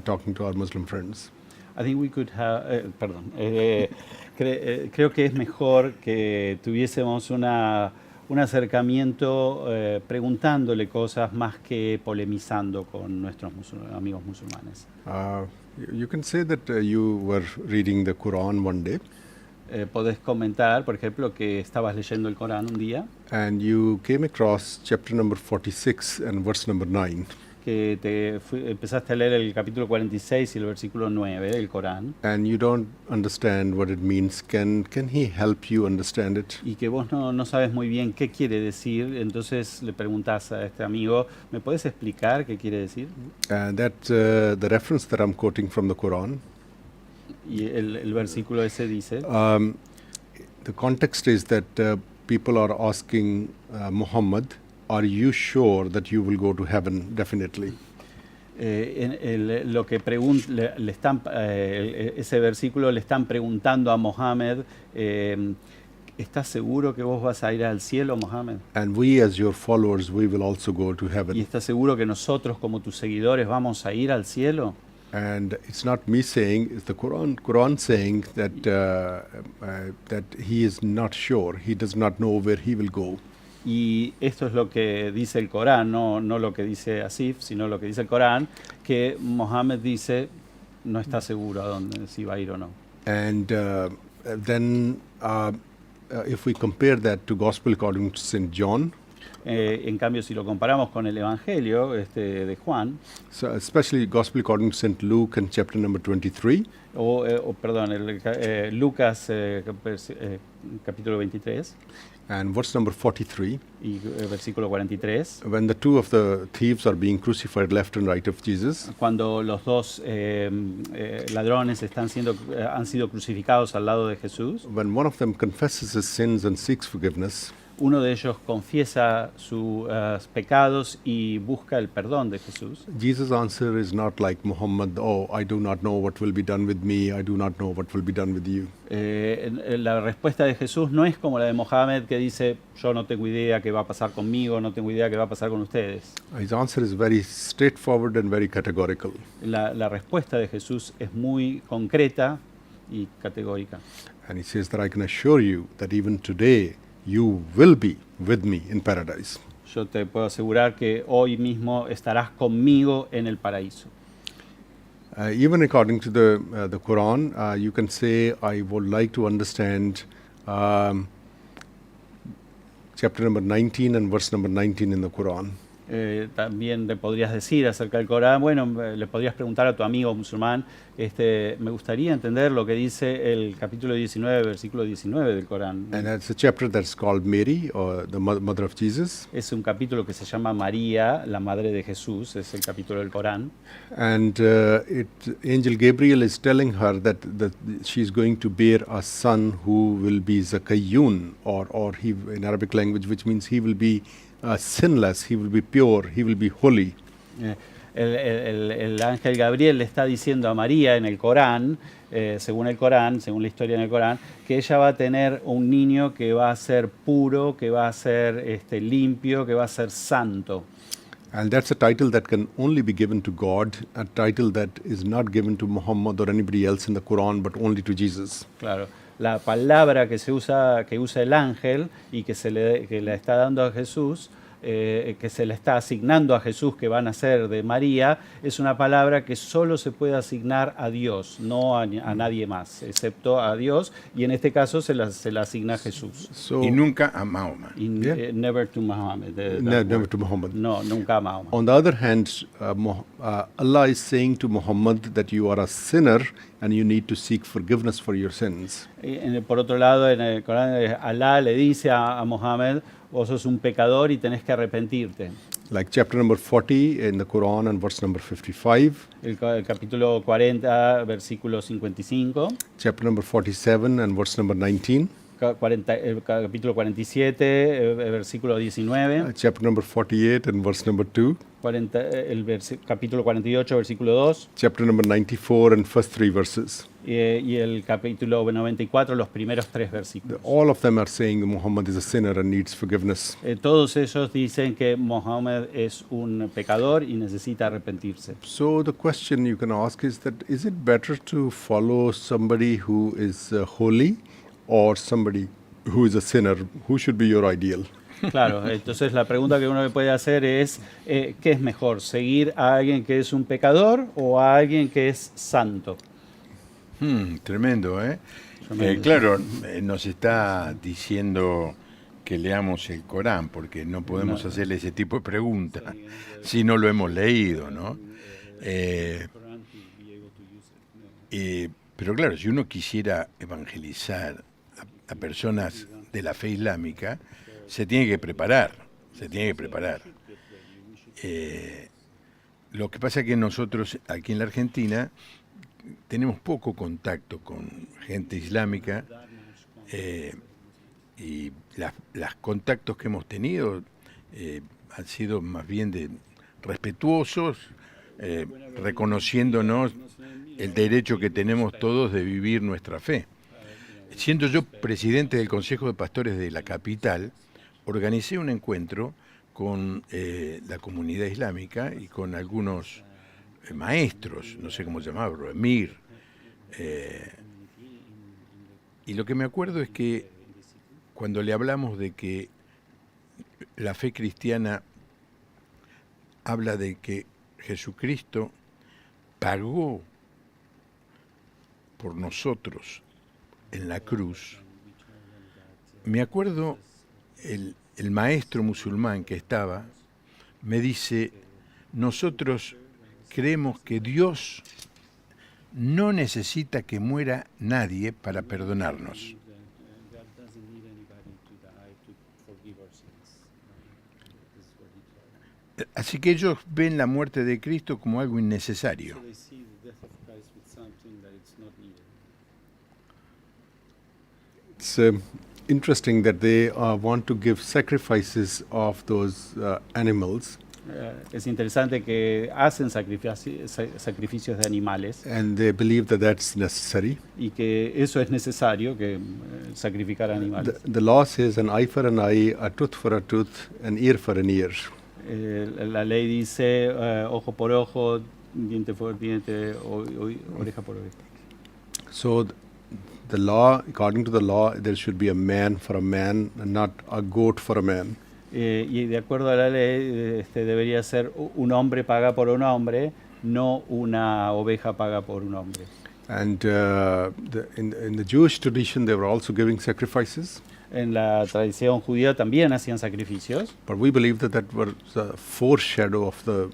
talking to our Muslim friends. I think we could have, creo que es mejor que tuviésemos un acercamiento preguntándole cosas más que polemizando con nuestros amigos musulmanes. You can say that you were reading the Quran one day. Podés comentar, por ejemplo, que estabas leyendo el Corán un día. And you came across chapter number 46 and verse number 9. Que empezaste a leer el capítulo 46 y el versículo 9 del Corán. And you don't understand what it means. Can he help you understand it? Y que vos no sabes muy bien qué quiere decir, entonces le preguntás a este amigo, ¿me puedes explicar qué quiere decir? The reference that I'm quoting from the Quran. Y el versículo ese dice, the context is that people are asking Muhammad, are you sure that you will go to heaven definitely? Lo que ese versículo le están preguntando a Mohammed, ¿estás seguro que vos vas a ir al cielo, Mohammed? And we as your followers, we will also go to heaven. ¿Y estás seguro que nosotros como tus seguidores vamos a ir al cielo? And it's not me saying, it's the Quran saying that that he is not sure, he does not know where he will go. Y esto es lo que dice el Corán, no lo que dice Asif, sino lo que dice el Corán, que Mohammed dice no está seguro a dónde, si va a ir o no. And then if we compare that to Gospel according to St. John, En cambio, si lo comparamos con el Evangelio de Juan, so especially Gospel according to St. Luke and chapter number 23, perdón, Lucas capítulo 23 and verse number 43, y versículo 43, when the two of the thieves are being crucified left and right of Jesus, cuando los dos ladrones han sido crucificados al lado de Jesús, when one of them confesses his sins and seeks forgiveness, uno de ellos confiesa sus pecados y busca el perdón de Jesús. Jesus' answer is not like Muhammad, oh, I do not know what will be done with me, I do not know what will be done with you. La respuesta de Jesús no es como la de Mohammed, que dice, yo no tengo idea qué va a pasar conmigo, no tengo idea qué va a pasar con ustedes. His answer is very straightforward and very categorical. La respuesta de Jesús es muy concreta y categórica. And he says that I can assure you that even today you will be with me in paradise. Yo te puedo asegurar que hoy mismo estarás conmigo en el paraíso. Even according to the Quran, you can say, I would like to understand chapter number 19 and verse number 19 in the Quran. También le podrías decir acerca del Corán, bueno, le podrías preguntar a tu amigo musulmán, me gustaría entender lo que dice el capítulo 19, versículo 19 del Corán. And it's a chapter that's called Mary, or the mother of Jesus. Es un capítulo que se llama María, la madre de Jesús, es el capítulo del Corán. And Angel Gabriel is telling her that she's going to bear a son who will be Zakayun, or he, in Arabic language, which means he will be sinless, he will be pure, he will be holy. El ángel Gabriel le está diciendo a María en el Corán, según la historia en el Corán, que ella va a tener un niño que va a ser puro, que va a ser limpio, que va a ser santo. And that's a title that can only be given to God, a title that is not given to Muhammad or anybody else in the Quran, but only to Jesus. Claro. La palabra que usa el ángel y que le está dando a Jesús, que se le está asignando a Jesús, que va a nacer de María, es una palabra que solo se puede asignar a Dios, no a nadie más, excepto a Dios, y en este caso se la asigna a Jesús. Y nunca a Mahoma. Never to Muhammad. Never to Muhammad. No, nunca a Mahoma. On the other hand, Allah is saying to Muhammad that you are a sinner and you need to seek forgiveness for your sins. Por otro lado, en el Corán, Alá le dice a Muhammad, vos sos un pecador y tenés que arrepentirte. Like chapter number 40 in the Quran and verse number 55. El capítulo 40, versículo 55. Chapter number 47 and verse number 19. El capítulo 47, versículo 19. Chapter number 48 and verse number 2. Capítulo 48, versículo 2. Chapter number 94 and first 3 verses. Y el capítulo 94, los primeros 3 versículos. All of them are saying Muhammad is a sinner and needs forgiveness. Todos ellos dicen que Muhammad es un pecador y necesita arrepentirse. So the question you can ask is that, is it better to follow somebody who is holy or somebody who is a sinner? Who should be your ideal? Claro, entonces la pregunta que uno le puede hacer es, ¿qué es mejor? ¿Seguir a alguien que es un pecador o a alguien que es santo? Tremendo, ¿eh? Claro, nos está diciendo que leamos el Corán, porque no podemos hacerle ese tipo de preguntas si no lo hemos leído, ¿no? Pero claro, si uno quisiera evangelizar a personas de la fe islámica, se tiene que preparar. Lo que pasa es que nosotros aquí en la Argentina tenemos poco contacto con gente islámica y los contactos que hemos tenido han sido más bien respetuosos, reconociéndonos el derecho que tenemos todos de vivir nuestra fe. Siendo yo presidente del Consejo de Pastores de la capital, organicé un encuentro con la comunidad islámica y con algunos maestros, no sé cómo llamarlo, emir. Y lo que me acuerdo es que cuando le hablamos de que la fe cristiana habla de que Jesucristo pagó por nosotros en la cruz. Me acuerdo el maestro musulmán que estaba, me dice, nosotros creemos que Dios no necesita que muera nadie para perdonarnos. Así que ellos ven la muerte de Cristo como algo innecesario. It's interesting that they want to give sacrifices of those animals, Es interesante que hacen sacrificios de animales and they believe that that's necessary. y que eso es necesario, que sacrificar animales. The law says an eye for an eye, a tooth for a tooth, an ear for an ear. La ley dice ojo por ojo, diente por diente, oreja por oreja. So the law, according to the law, there should be a man for a man and not a goat for a man. Y de acuerdo a la ley, debería ser un hombre paga por un hombre, no una oveja paga por un hombre. And in the Jewish tradition, they were also giving sacrifices. En la tradición judía también hacían sacrificios, But we believe that that was a foreshadow of the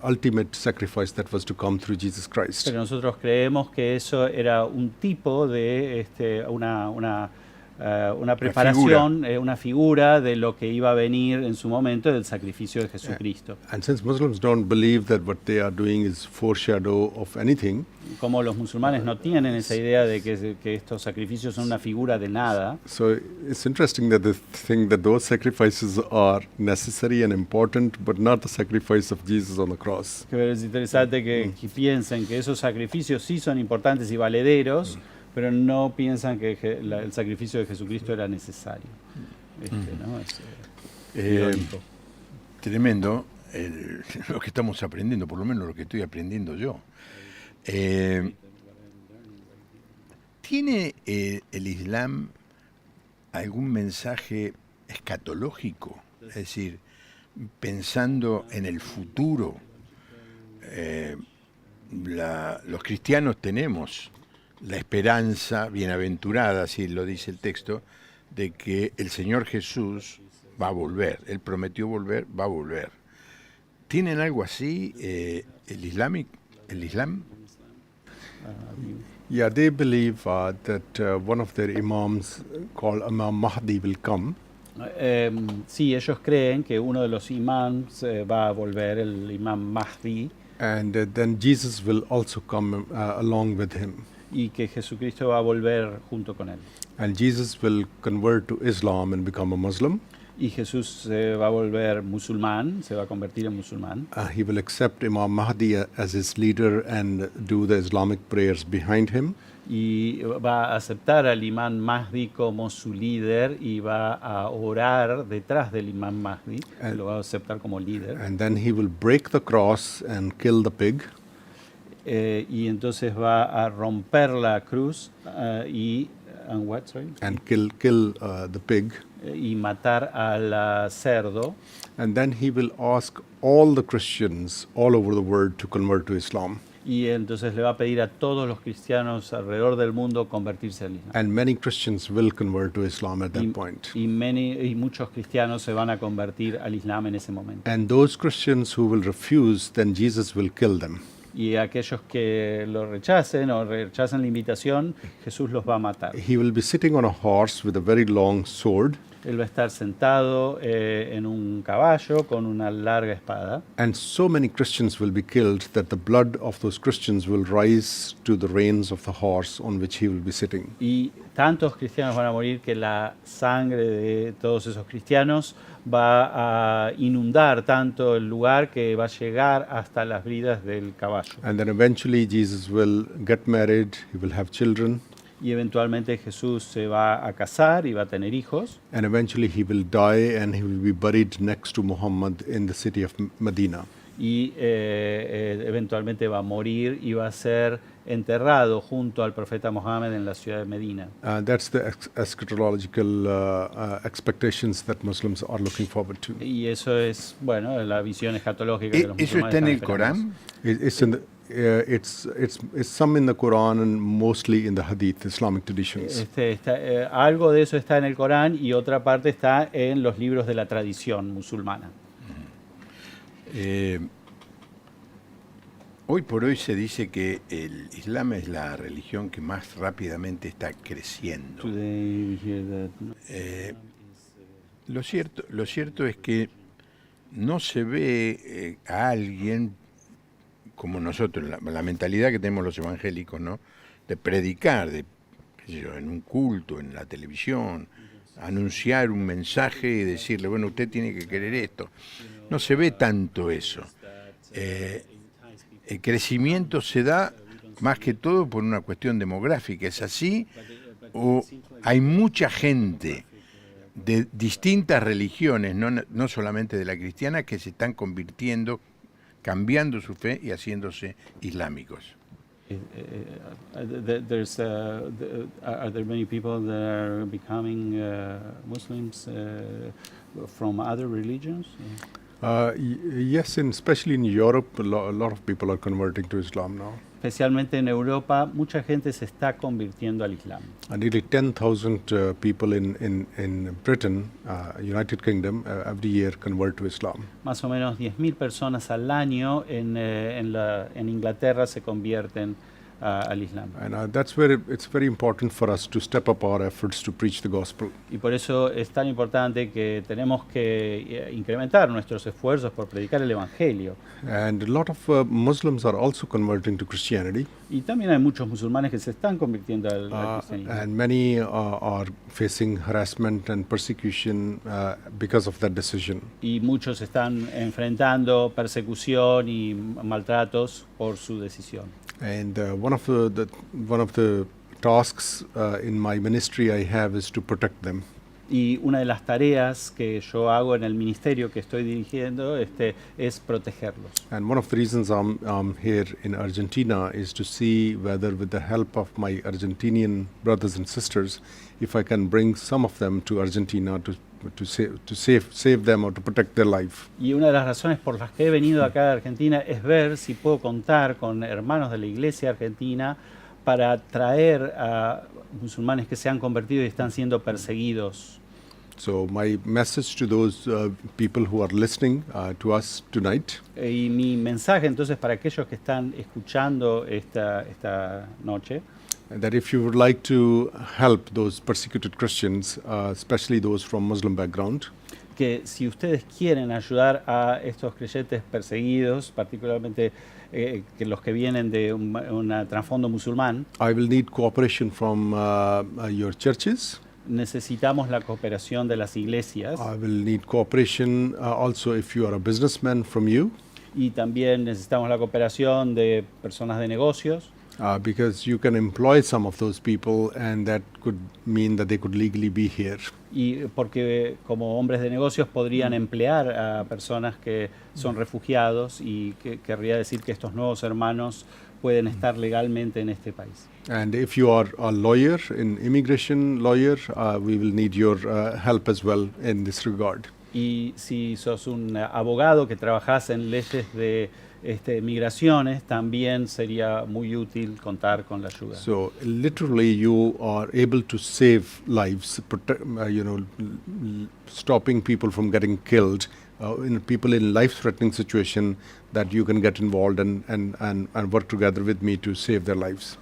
ultimate sacrifice that was to come through Jesus Christ. pero nosotros creemos que eso era un tipo de una preparación, una figura de lo que iba a venir en su momento del sacrificio de Jesucristo. And since Muslims don't believe that what they are doing is foreshadow of anything, Como los musulmanes no tienen esa idea de que estos sacrificios son una figura de nada, so it's interesting that they think that those sacrifices are necessary and important, but not the sacrifice of Jesus on the cross. que es interesante que piensen que esos sacrificios sí son importantes y valederos, pero no piensan que el sacrificio de Jesucristo era necesario. ¿No? Irónico. Tremendo lo que estamos aprendiendo, por lo menos lo que estoy aprendiendo yo. ¿Tiene el Islam algún mensaje escatológico? Es decir, pensando en el futuro, los cristianos tenemos la esperanza bienaventurada, así lo dice el texto, de que el Señor Jesús va a volver. Él prometió volver, va a volver. ¿Tienen algo así el Islam? Yeah, they believe that one of their imams called Imam Mahdi will come. Sí, ellos creen que uno de los imams va a volver, el imam Mahdi, And then Jesus will also come along with him. y que Jesucristo va a volver junto con él. And Jesus will convert to Islam and become a Muslim. Y Jesús se va a volver musulmán, se va a convertir en musulmán. He will accept Imam Mahdi as his leader and do the Islamic prayers behind him. Y va a aceptar al imán Mahdi como su líder y va a orar detrás del imán Mahdi, lo va a aceptar como líder. And then he will break the cross and kill the pig. Y entonces va a romper la cruz And kill the pig. Y matar al cerdo. And then he will ask all the Christians all over the world to convert to Islam. Y entonces le va a pedir a todos los cristianos alrededor del mundo convertirse al Islam. And many Christians will convert to Islam at that point. Y muchos cristianos se van a convertir al Islam en ese momento. And those Christians who will refuse, then Jesus will kill them. Y aquellos que lo rechacen o rechazan la invitación, Jesús los va a matar. He will be sitting on a horse with a very long sword. Él va a estar sentado en un caballo con una larga espada. And so many Christians will be killed that the blood of those Christians will rise to the reins of the horse on which he will be sitting. Y tantos cristianos van a morir que la sangre de todos esos cristianos va a inundar tanto el lugar que va a llegar hasta las bridas del caballo. And then eventually Jesus will get married, he will have children. Y eventualmente Jesús se va a casar y va a tener hijos. And eventually he will die and he will be buried next to Muhammad in the city of Medina. Y eventualmente va a morir y va a ser enterrado junto al profeta Mohammed en la ciudad de Medina. That's the eschatological expectations that Muslims are looking forward to. Y eso es, bueno, la visión escatológica que los ¿Eso musulmanes está en el están esperando. Corán? It's in the, it's some in the Quran and mostly in the Hadith, Islamic traditions. Algo de eso está en el Corán y otra parte está en los libros de la tradición musulmana. Hoy por hoy se dice que el Islam es la religión que más rápidamente está creciendo. Lo cierto es que no se ve a alguien como nosotros, la mentalidad que tenemos los evangélicos, ¿no? De predicar, de, qué sé yo, en un culto, en la televisión, anunciar un mensaje y decirle, bueno, usted tiene que querer esto. No se ve tanto eso. El crecimiento se da más que todo por una cuestión demográfica. ¿Es así? ¿O hay mucha gente de distintas religiones, no solamente de la cristiana, que se están convirtiendo, cambiando su fe y haciéndose islámicos? Are there many people that are becoming Muslims from other religions? Yes, and especially in Europe, a lot of people are converting to Islam now. Especialmente en Europa, mucha gente se está convirtiendo al Islam. Nearly 10,000 people in Britain, United Kingdom, every year convert to Islam. Más o menos 10.000 personas al año en Inglaterra se convierten al Islam. And that's where it's very important for us to step up our efforts to preach the gospel. Y por eso es tan importante que tenemos que incrementar nuestros esfuerzos por predicar el Evangelio. And a lot of Muslims are also converting to Christianity. Y también hay muchos musulmanes que se están convirtiendo al cristianismo. And many are facing harassment and persecution because of that decision. Y muchos están enfrentando persecución y maltratos por su decisión. And one of the tasks in my ministry I have is to protect them. Y una de las tareas que yo hago en el ministerio que estoy dirigiendo es protegerlos. And one of the reasons I'm here in Argentina is to see whether, with the help of my Argentinian brothers and sisters, if I can bring some of them to Argentina to save them or to protect their life. Y una de las razones por las que he venido acá a Argentina es ver si puedo contar con hermanos de la iglesia argentina para traer a musulmanes que se han convertido y están siendo perseguidos. So my message to those people who are listening to us tonight Y mi mensaje entonces para aquellos que están escuchando esta noche, that if you would like to help those persecuted Christians, especially those from Muslim background, que si ustedes quieren ayudar a estos creyentes perseguidos, particularmente que los que vienen de un trasfondo musulmán, I will need cooperation from your churches. necesitamos la cooperación de las iglesias I will need cooperation also if you are a businessman from you, y también necesitamos la cooperación de personas de negocios, because you can employ some of those people and that could mean that they could legally be here. y porque como hombres de negocios podrían emplear a personas que son refugiados y que querría decir que estos nuevos hermanos pueden estar legalmente en este país. And if you are a lawyer, an immigration lawyer, we will need your help as well in this regard. Y si sos un abogado que trabajás en leyes de migraciones, también sería muy útil contar con la ayuda. So literally you are able to save lives, stopping people from getting killed, people in life-threatening situation that you can get involved and work together with me to save their lives.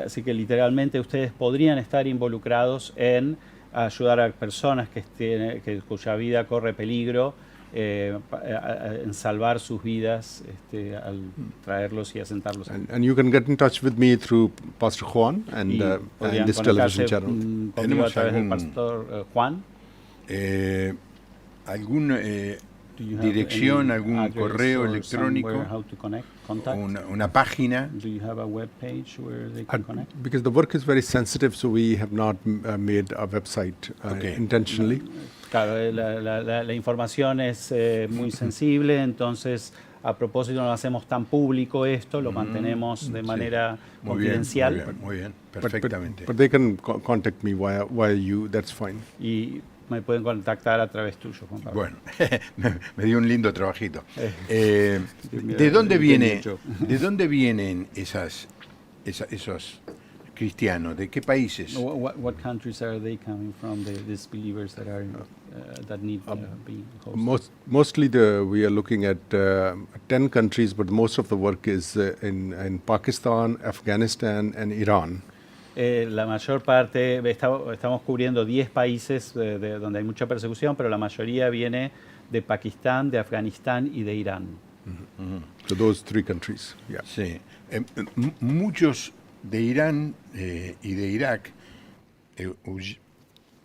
Así que literalmente ustedes podrían estar involucrados en ayudar a personas cuya vida corre peligro, en salvar sus vidas al traerlos y asentarlos. And you can get in touch with me through Pastor Juan and this television channel. Conmigo a través del pastor Juan. ¿Alguna dirección, algún correo electrónico, una página? Do you have a web page where they can connect? Because the work is very sensitive, so we have not made a website intentionally. Claro, la información es muy sensible, entonces a propósito no lo hacemos tan público esto, lo mantenemos de manera confidencial. Muy bien, But, perfectamente. but they can contact me via you, that's fine. Y me pueden contactar a través tuyo, Juan Pablo. Bueno, me dio un lindo trabajito. Mira, ¿De dónde bien hecho. vienen esos cristianos? ¿De qué países? What countries are they coming from? These believers that are that need being hosted. Mostly we are looking at 10 countries, but most of the work is in Pakistan, Afghanistan, and Iran. La mayor parte, estamos cubriendo 10 países donde hay mucha persecución, pero la mayoría viene de Pakistán, de Afganistán y de Irán. So those 3 countries, yeah. Sí. Muchos de Irán y de Irak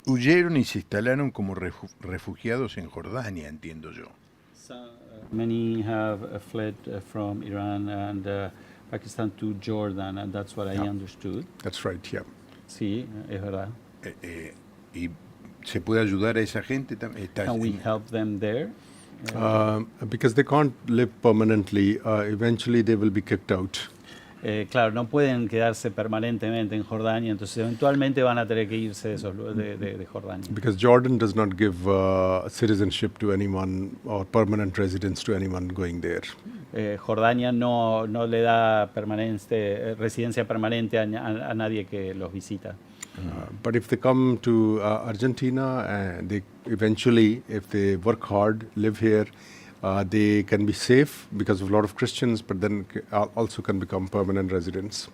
huyeron y se instalaron como refugiados en Jordania, entiendo yo. Many have fled from Iran and Pakistan to Jordan, and that's what I understood. That's right, yeah. Sí, es verdad. ¿Y se puede ayudar a esa gente también? Can we help them there? Because they can't live permanently, eventually they will be kicked out. Claro, no pueden quedarse permanentemente en Jordania, entonces eventualmente van a tener que irse de Jordania. Because Jordan does not give citizenship to anyone or permanent residence to anyone going there. Jordania no le da residencia permanente a nadie que los visita. But if they come to Argentina, they eventually, if they work hard, live here, they can be safe because of a lot of Christians, but then also can become permanent residents.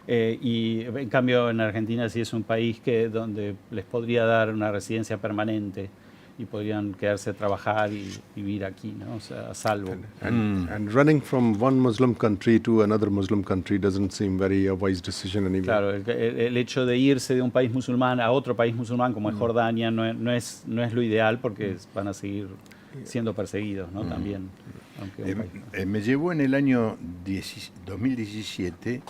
Y en cambio en Argentina sí es un país donde les podría dar una residencia permanente y podrían quedarse a trabajar y vivir aquí, ¿no? O sea, a salvo. And running from one Muslim country to another Muslim country doesn't seem very a wise decision anymore. Claro, el hecho de irse de un país musulmán a otro país musulmán como es Jordania no es lo ideal porque van a seguir siendo perseguidos, ¿no? También. Aunque me llevó en el año 2017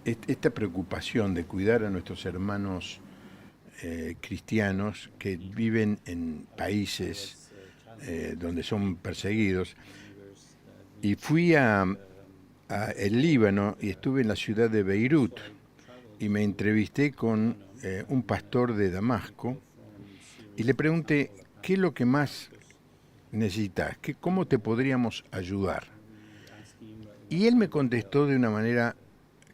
esta preocupación de cuidar a nuestros hermanos cristianos que viven en países donde son perseguidos. Y fui a el Líbano y estuve en la ciudad de Beirut y me entrevisté con un pastor de Damasco y le pregunté, ¿qué es lo que más necesitas? ¿Cómo te podríamos ayudar? Y él me contestó de una manera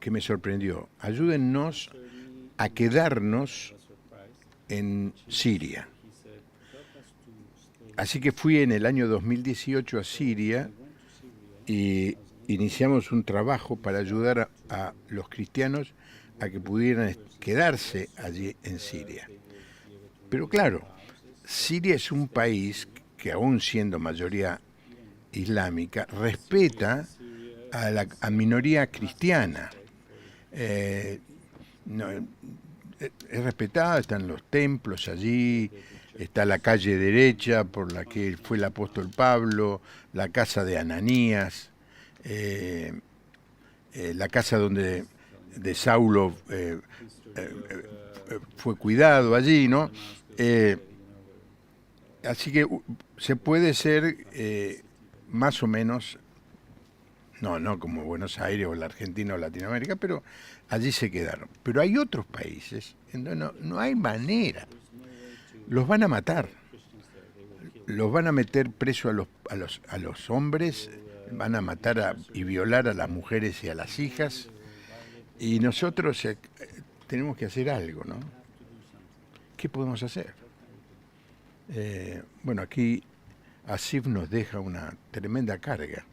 que me sorprendió. Ayúdennos a quedarnos en Siria. Así que fui en el año 2018 a Siria y iniciamos un trabajo para ayudar a los cristianos a que pudieran quedarse allí en Siria. Pero claro, Siria es un país que, aún siendo mayoría islámica, respeta a la minoría cristiana. Es respetada, están los templos allí, está la calle derecha por la que fue el apóstol Pablo, la casa de Ananías, la casa donde de Saulo fue cuidado allí, ¿no? Así que se puede ser más o menos, no como Buenos Aires o la Argentina o Latinoamérica, pero allí se quedaron. Pero hay otros países en donde no hay manera. Los van a matar, los van a meter preso a los hombres, van a matar y violar a las mujeres y a las hijas, y nosotros tenemos que hacer algo, ¿no? ¿Qué podemos hacer? Bueno, aquí Asif nos deja una tremenda carga.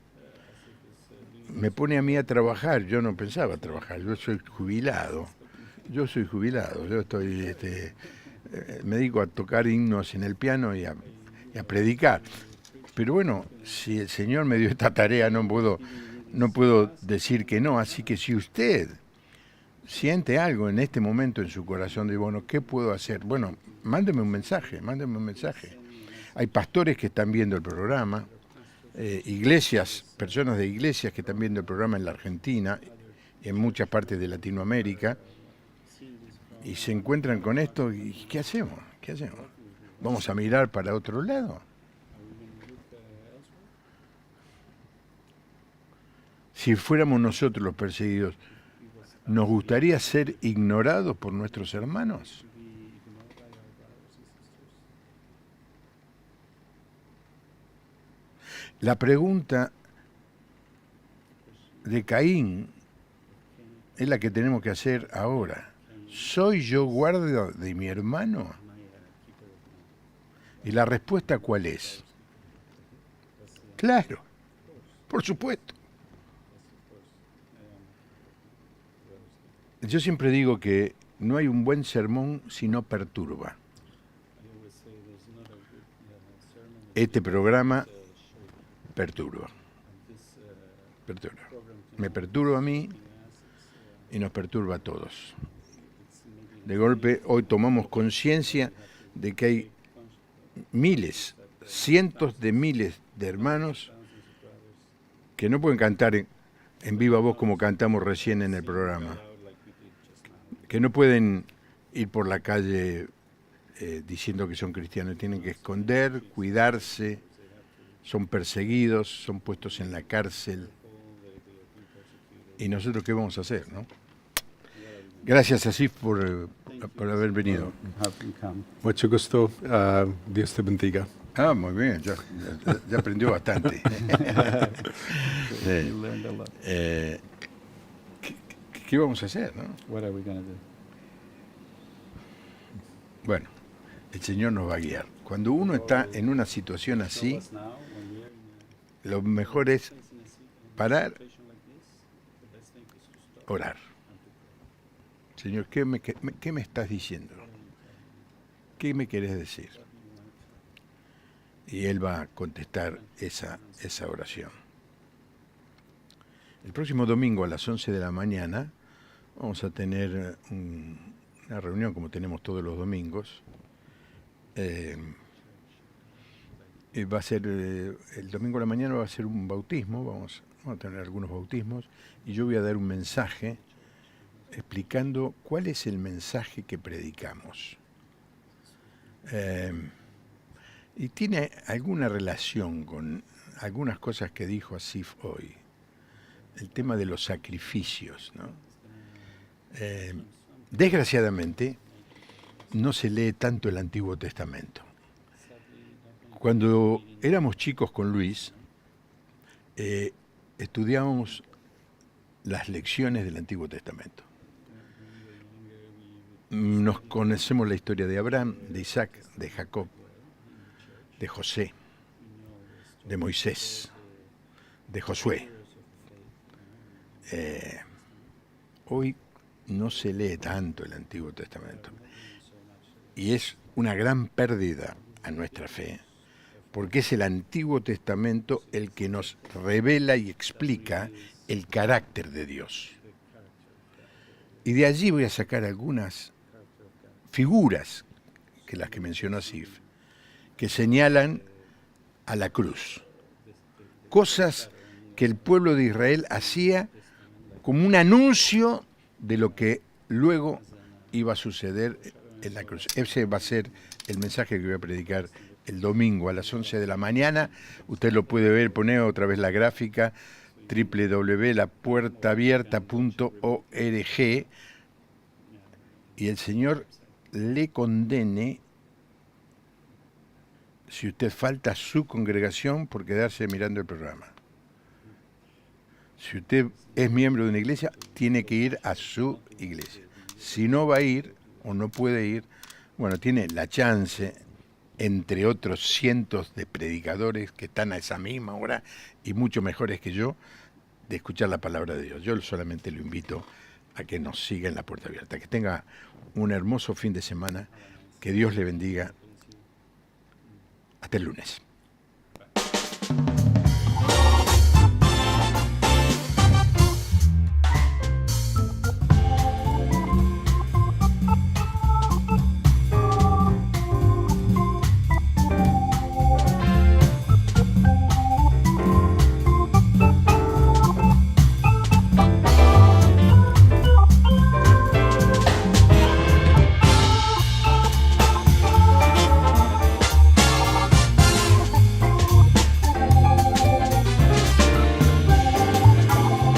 Me pone a mí a trabajar, yo no pensaba trabajar, yo soy jubilado, yo estoy, me dedico a tocar himnos en el piano y a predicar. Pero bueno, si el Señor me dio esta tarea, no puedo decir que no, así que si usted siente algo en este momento en su corazón de, bueno, ¿qué puedo hacer? Bueno, mándeme un mensaje. Hay pastores que están viendo el programa, personas de iglesias que están viendo el programa en la Argentina, en muchas partes de Latinoamérica, y se encuentran con esto, y ¿qué hacemos? ¿Vamos a mirar para otro lado? Si fuéramos nosotros los perseguidos, ¿nos gustaría ser ignorados por nuestros hermanos? La pregunta de Caín es la que tenemos que hacer ahora. ¿Soy yo guardia de mi hermano? ¿Y la respuesta cuál es? Claro, por supuesto. Yo siempre digo que no hay un buen sermón si no perturba. Este programa perturba. Perturba. Me perturba a mí y nos perturba a todos. De golpe, hoy tomamos conciencia de que hay miles, cientos de miles de hermanos que no pueden cantar en viva voz como cantamos recién en el programa, que no pueden ir por la calle diciendo que son cristianos, tienen que esconder, cuidarse, son perseguidos, son puestos en la cárcel. ¿Y nosotros qué vamos a hacer, no? Gracias, Asif, por haber venido. Mucho gusto. Dios te bendiga. Ah, muy bien, ya aprendió bastante. ¿Qué vamos a hacer, no? What are we gonna do? Bueno, el Señor nos va a guiar. Cuando uno está en una situación así, lo mejor es parar, orar. Señor, ¿qué me estás diciendo? ¿Qué me querés decir? Y Él va a contestar esa oración. El próximo domingo a las 11 de la mañana vamos a tener una reunión como tenemos todos los domingos. Va a ser el domingo a la mañana va a ser un bautismo, vamos a tener algunos bautismos y yo voy a dar un mensaje explicando cuál es el mensaje que predicamos. Y tiene alguna relación con algunas cosas que dijo Asif hoy. El tema de los sacrificios, ¿no? Desgraciadamente, no se lee tanto el Antiguo Testamento. Cuando éramos chicos con Luis, estudiábamos las lecciones del Antiguo Testamento. Nos conocemos la historia de Abraham, de Isaac, de Jacob, de José, de Moisés, de Josué. Hoy no se lee tanto el Antiguo Testamento y es una gran pérdida a nuestra fe, porque es el Antiguo Testamento el que nos revela y explica el carácter de Dios. Y de allí voy a sacar algunas figuras, que las que mencionó Asif, que señalan a la cruz. Cosas que el pueblo de Israel hacía como un anuncio de lo que luego iba a suceder en la cruz. Ese va a ser el mensaje que voy a predicar el domingo a las 11 de la mañana. Usted lo puede ver, poner otra vez la gráfica, www.lapuertaabierta.org, y el Señor le condene si usted falta a su congregación por quedarse mirando el programa. Si usted es miembro de una iglesia, tiene que ir a su iglesia. Si no va a ir o no puede ir, bueno, tiene la chance, entre otros cientos de predicadores que están a esa misma hora y mucho mejores que yo, de escuchar la palabra de Dios. Yo solamente lo invito a que nos siga en La Puerta Abierta. Que tenga un hermoso fin de semana. Que Dios le bendiga. Hasta el lunes.